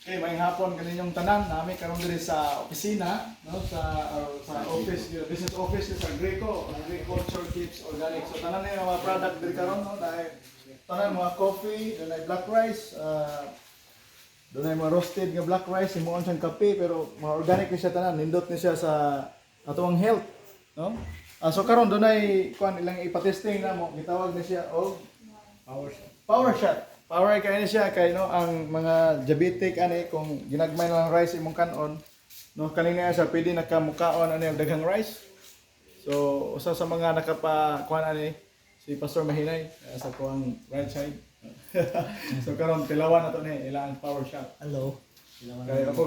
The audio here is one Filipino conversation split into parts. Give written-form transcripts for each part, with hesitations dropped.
Okay, may hapon kaninyong tanan nami karon diri sa opisina, no, sa office, business office sa Greco, Agriculture Tips Organic. So tanan ni mga product diri karon, no, dahil tanan mga coffee, dunay black rice, dunay mga roasted nga black rice, himuon siyang kape pero mga organic ni siya tanan, nindot ni siya sa atuang health, no? So karon dunay kuan ilang ipatesting na mo, gitawag ni siya og Power shot. Power kay ni siya kay no ang mga diabetic ani kung ginagmay na lang rice imong kanon no kanina siya pwede nakamukaon ani daghang rice. So usa sa mga nakapa kuan ani si Pastor Mahinay sa kuang right side. So karon tilawan nato ni ilang power shot. Hello. Kaya ako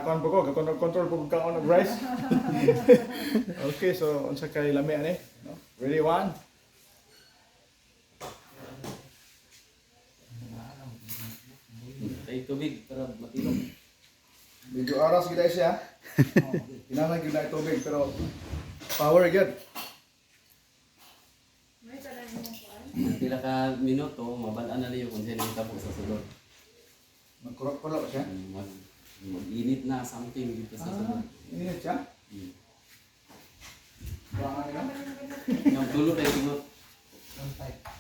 kuan po ko control po kaon og rice. Okay, so unsa kay lami ani no? Ready one. Ay tubig para matilog. Medyo aras gid siya. Kinahanglan gyud na tubig pero power gyud. Pila ka minuto, mabalaan na niyo kung sino yung tabo sa sulod. Magkurok-kurok siya. Mag-init na something dito sa sulod. Init siya. Bangan nila. Yung tulo na yung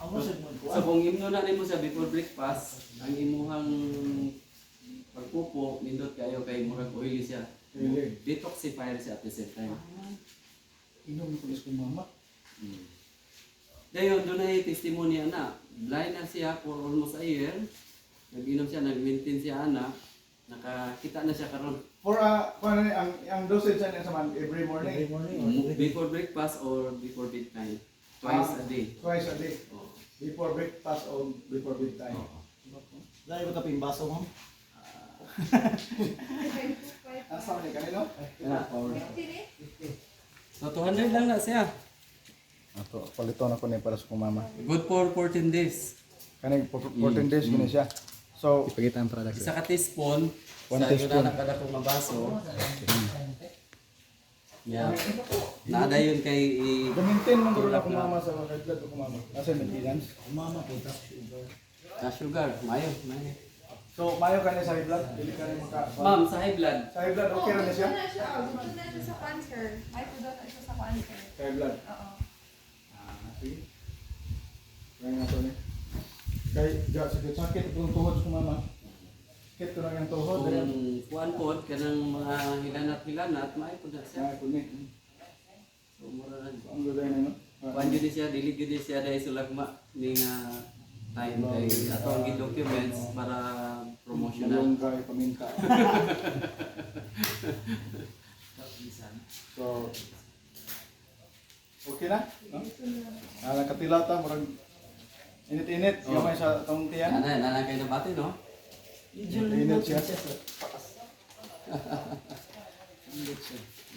Amo sa mo So kung imno na nimo sa before breakfast, ang imuhang pagpupo, nindot kayo kay murag oily siya. Really? Detoxifier siya at the same time. Inom ko ko mama. Dayon, doon ay testimony na. Blind na siya for almost a year. Nag-inom siya, nag-maintain siya ana. Nakakita na siya karon. For kuan ni ang dosage niya sa man every morning. every morning. Before breakfast or before bedtime. Twice a day. Twice a day. Oh. Before breakfast or before bedtime. Oo. Dahil ko taping baso mo. Asa ni kanino? Power. So 200 lang na siya. Ato paliton ako ni para sa kong mama. Good for 14 days. Kaning 14 days gini siya. So Ipakita ang product. Isa ka teaspoon. One Sa teaspoon. yun na kada kong mabaso. Yeah. Nada yun kay maintain mo guro na ko mama sa mga blood ko mama. Kasi maintenance. Mama po tas sugar. sugar. Mayo. So mayo ka ni sa high blood, dili ka ni maka. Ma'am, sa high blood. Sa high blood okay ra ni siya? Dito na siya sa cancer. Ay, pudot na siya sa cancer. Sa high blood. Oo. Sige. Kaya nga to ni. Kay sakit itong tuhod ko mama. Sakit ko lang yung tuhod. Kung kuan pod kanang mga hilanat-hilanat, may pod na siya. Ay, kunit. So mura lang. Ang gulay na no? Kuan jud siya, dili jud siya dahil sulagma ni nga time kay ato ang documents para promotional. Malunggay, paminta. So, okay na? No? Nakatilata, murag init-init, Oh. gamay sa tong tiyan. Nana kay nabati no? Medyo Init lumot siya. siya sa taas.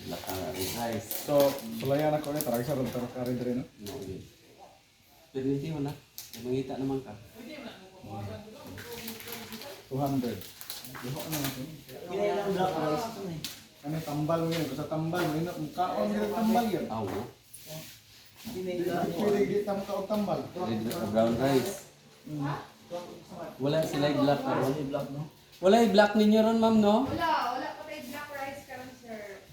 Lakang resize. So, sulayan ako ni tarag sa rontar ka rin rin. No. Permiti mo na. Mangita naman ka. 200. Duho na natin. Kailangan black rice ito eh. Kani tambal mo yun. Sa tambal mo yun. Mukhaon yun tambal yun. Awo. Pwede di tamo ka og tambal. Brown rice. Wala sila black karon. Kasi black no. Wala i-black ninyo ron ma'am no? Wala pa tayo black rice karon, sir.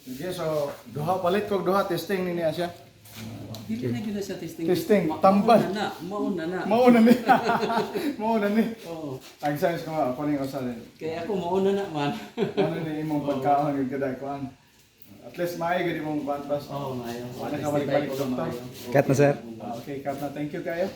Sige, so duha palit kog duha testing ni niya siya. Dili na gyud na siya testing. Testing, tambal. Mauna na. Mauna ni. Mauna ni. Oo. Ang science ko nga ako ning usa din. Kaya ako mauna na man. Ano ni imong pagkaon yung gaday kuan. At least maay gid imong kuan pas. Oo, maayo. Wala ka balik-balik, doktor. Cut na sir. Okay, cut na. Thank you kayo.